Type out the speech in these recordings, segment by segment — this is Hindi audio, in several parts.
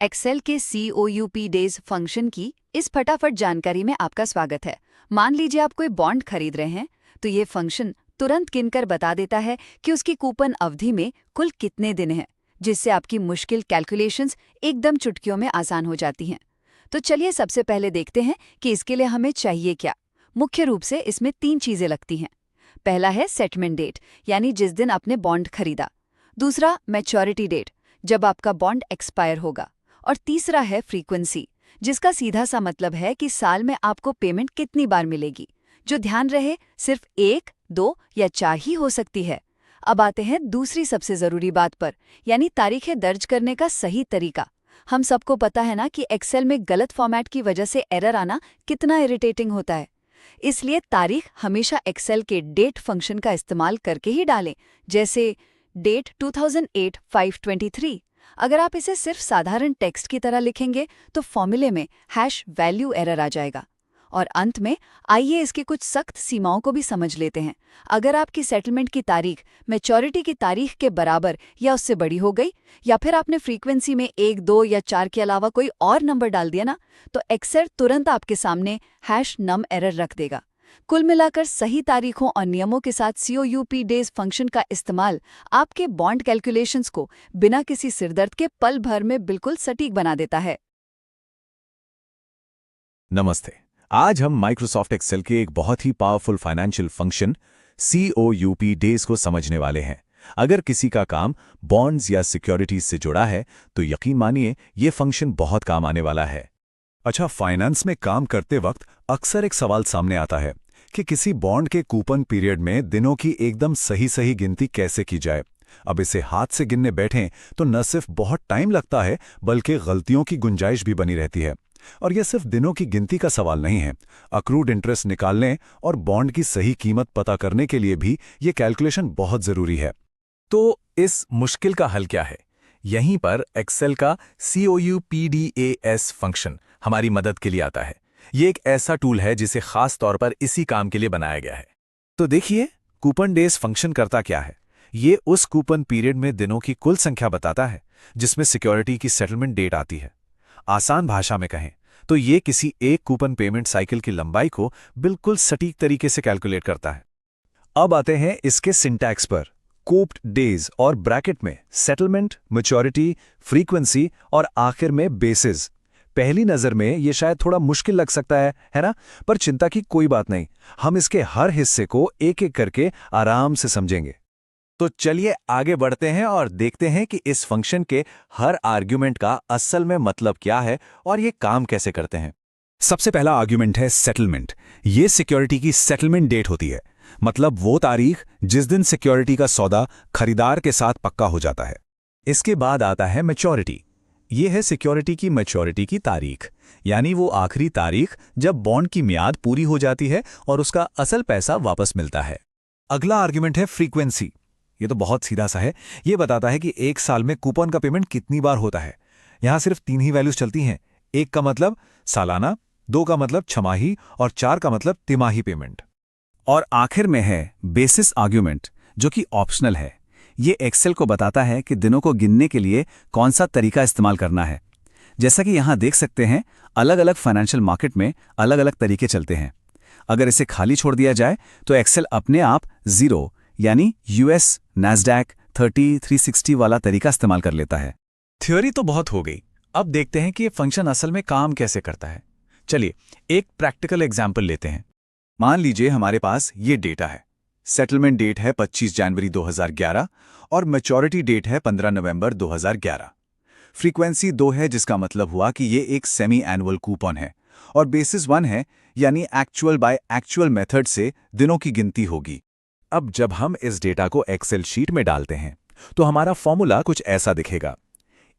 एक्सेल के COUP डेज फंक्शन की इस फटाफट जानकारी में आपका स्वागत है। मान लीजिए आप कोई बॉन्ड खरीद रहे हैं, तो ये फंक्शन तुरंत गिनकर बता देता है कि उसकी कूपन अवधि में कुल कितने दिन हैं, जिससे आपकी मुश्किल कैलकुलेशंस एकदम चुटकियों में आसान हो जाती हैं। तो चलिए सबसे पहले देखते हैं कि इसके लिए हमें चाहिए क्या। मुख्य रूप से इसमें 3 चीजें लगती हैं। पहला है सेटलमेंट डेट, यानी जिस दिन आपने बॉन्ड खरीदा। दूसरा मैच्योरिटी डेट, जब आपका बॉन्ड एक्सपायर होगा। और तीसरा है फ्रीक्वेंसी, जिसका सीधा सा मतलब है कि साल में आपको पेमेंट कितनी बार मिलेगी। जो ध्यान रहे, सिर्फ 1, 2 या 4 ही हो सकती है। अब आते हैं दूसरी सबसे जरूरी बात पर, यानी तारीखें दर्ज करने का सही तरीका। हम सबको पता है ना कि एक्सेल में गलत फॉर्मेट की वजह से एरर आना कितना इरिटेटिंग होता है। इसलिए तारीख हमेशा एक्सेल के डेट फंक्शन का इस्तेमाल करके ही डालें, जैसे डेट 2008-5-23। अगर आप इसे सिर्फ साधारण टेक्स्ट की तरह लिखेंगे तो फॉर्मूले में #वैल्यू एरर आ जाएगा। और अंत में आइए इसकी कुछ सख्त सीमाओं को भी समझ लेते हैं। अगर आपकी सेटलमेंट की तारीख मैच्योरिटी की तारीख के बराबर या उससे बड़ी हो गई, या फिर आपने फ्रीक्वेंसी में 1, 2 या 4 के अलावा कोई और नंबर डाल दिया ना, तो एक्सेल तुरंत आपके सामने #num एरर रख देगा। कुल मिलाकर सही तारीखों और नियमों के साथ COUP डेज फंक्शन का इस्तेमाल आपके बॉन्ड कैलकुलेशंस को बिना किसी सिरदर्द के पल भर में बिल्कुल सटीक बना देता है। नमस्ते। आज हम माइक्रोसॉफ्ट एक्सेल के एक बहुत ही powerful financial function COUP days को समझने वाले हैं। अगर किसी का काम बॉन्ड्स या सिक्योरिटीज से जुड़ा है तो यकीन मानिए ये फंक्शन बहुत काम आने वाला है। अच्छा, फाइनेंस में काम करते वक्त अक्सर एक सवाल सामने आता है कि किसी बॉन्ड के कूपन पीरियड में दिनों की एकदम सही गिनती कैसे की जाए। अब इसे हाथ से गिनने बैठें तो न सिर्फ बहुत टाइम लगता है बल्कि गलतियों की गुंजाइश भी बनी रहती है। और यह सिर्फ दिनों की गिनती का सवाल नहीं है। अक्रूड इंटरेस्ट निकालने और बॉन्ड की सही कीमत पता करने के लिए भी ये कैलकुलेशन बहुत जरूरी है। तो इस मुश्किल का हल क्या है? यहीं पर एक्सेल का COUPDAS फंक्शन हमारी मदद के लिए आता है। ये एक ऐसा टूल है जिसे खास तौर पर इसी काम के लिए बनाया गया है। तो देखिए, कूपन डेज फंक्शन करता क्या है। ये उस कूपन पीरियड में दिनों की कुल संख्या बताता है जिसमें सिक्योरिटी की सेटलमेंट डेट आती है। आसान भाषा में कहें तो ये किसी एक कूपन पेमेंट साइकिल की लंबाई को बिल्कुल सटीक तरीके से कैलकुलेट करता है। अब आते हैं इसके सिंटैक्स पर। कूप्ड डेज और ब्रैकेट में सेटलमेंट, मैच्योरिटी, फ्रीक्वेंसी और आखिर में बेसिस। पहली नजर में ये शायद थोड़ा मुश्किल लग सकता है ना? पर चिंता की कोई बात नहीं, हम इसके हर हिस्से को एक एक करके आराम से समझेंगे। तो चलिए आगे बढ़ते हैं और देखते हैं कि इस फंक्शन के हर आर्ग्यूमेंट का असल में मतलब क्या है और ये काम कैसे करते हैं। सबसे पहला आर्ग्यूमेंट है सेटलमेंट। ये सिक्योरिटी की सेटलमेंट डेट होती है, मतलब वो तारीख जिस दिन सिक्योरिटी का सौदा खरीदार के साथ पक्का हो जाता है। इसके बाद आता है मैच्योरिटी। ये है सिक्योरिटी की मैच्योरिटी की तारीख, यानी वो आखिरी तारीख जब बॉन्ड की मियाद पूरी हो जाती है और उसका असल पैसा वापस मिलता है। अगला आर्ग्यूमेंट है फ्रीक्वेंसी। ये तो बहुत सीधा सा है। ये बताता है कि एक साल में कूपन का पेमेंट कितनी बार होता है। यहां सिर्फ 3 ही वैल्यूज चलती हैं। 1 का मतलब सालाना, 2 का मतलब छमाही और 4 का मतलब तिमाही पेमेंट। और आखिर में है बेसिस आर्ग्यूमेंट, जो कि ऑप्शनल है। ये एक्सेल को बताता है कि दिनों को गिनने के लिए कौन सा तरीका इस्तेमाल करना है। जैसा कि यहां देख सकते हैं, अलग अलग फाइनेंशियल मार्केट में अलग अलग तरीके चलते हैं। अगर इसे खाली छोड़ दिया जाए तो एक्सेल अपने आप 0 यानी US NASDAQ 30-360 वाला तरीका इस्तेमाल कर लेता है। थ्योरी तो बहुत हो गई, अब देखते हैं कि ये फंक्शन असल में काम कैसे करता है। चलिए एक प्रैक्टिकल एग्जाम्पल लेते हैं। मान लीजिए हमारे पास ये डेटा है। सेटलमेंट डेट है 25 जनवरी 2011 और मैच्योरिटी डेट है 15 नवंबर 2011। फ्रीक्वेंसी 2 है, जिसका मतलब हुआ कि ये एक सेमी एनुअल कूपन है। और बेसिस 1 है, यानी एक्चुअल बाय एक्चुअल मेथड से दिनों की गिनती होगी। अब जब हम इस डेटा को एक्सेल शीट में डालते हैं तो हमारा फॉर्मूला कुछ ऐसा दिखेगा।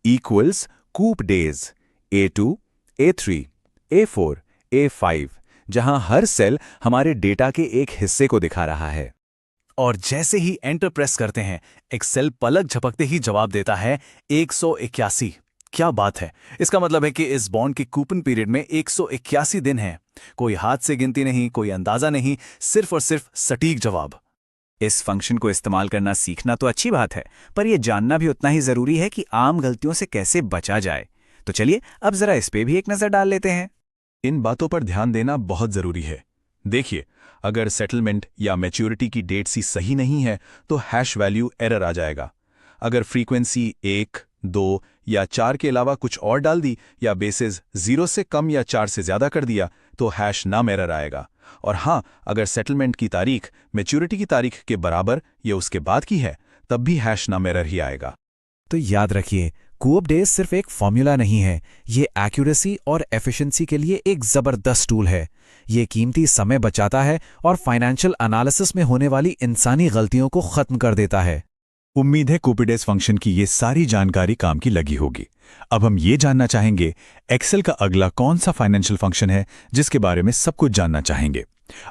इक्वल्स कूप days A2, A3, A4, A5, जहां हर सेल हमारे डेटा के एक हिस्से को दिखा रहा है। और जैसे ही एंटर प्रेस करते हैं, एक्सेल पलक झपकते ही जवाब देता है 181। क्या बात है! इसका मतलब है कि इस बॉन्ड के कूपन पीरियड में 181 दिन हैं। कोई हाथ से गिनती नहीं, कोई अंदाजा नहीं, सिर्फ और सिर्फ सटीक जवाब। इस फंक्शन को इस्तेमाल करना सीखना तो अच्छी बात है, पर यह जानना भी उतना ही जरूरी है कि आम गलतियों से कैसे बचा जाए। तो चलिए अब जरा इस पे भी एक नजर डाल लेते हैं। इन बातों पर ध्यान देना बहुत जरूरी है। देखिए, अगर सेटलमेंट या मैच्योरिटी की डेट सी सही नहीं है तो हैश वैल्यू एरर आ जाएगा। अगर फ्रीक्वेंसी 1, 2 या 4 के अलावा कुछ और डाल दी या बेसिस 0 से कम या 4 से ज्यादा कर दिया तो हैश नाम एरर आएगा। और हाँ, अगर सेटलमेंट की तारीख मैच्योरिटी की तारीख के बराबर या उसके बाद की है तब भी हैश नाम एरर ही आएगा। तो याद रखिए, कूप डेज सिर्फ एक फॉर्मूला नहीं है, ये एक्यूरेसी और एफिशिएंसी के लिए एक जबरदस्त टूल है। ये कीमती समय बचाता है और फाइनेंशियल एनालिसिस में होने वाली इंसानी गलतियों को खत्म कर देता है। उम्मीद है कूपीडेज फंक्शन की ये सारी जानकारी काम की लगी होगी। अब हम ये जानना चाहेंगे एक्सेल का अगला कौन सा फाइनेंशियल फंक्शन है जिसके बारे में सब कुछ जानना चाहेंगे।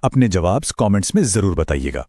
अपने जवाब कमेंट्स में जरूर बताइएगा।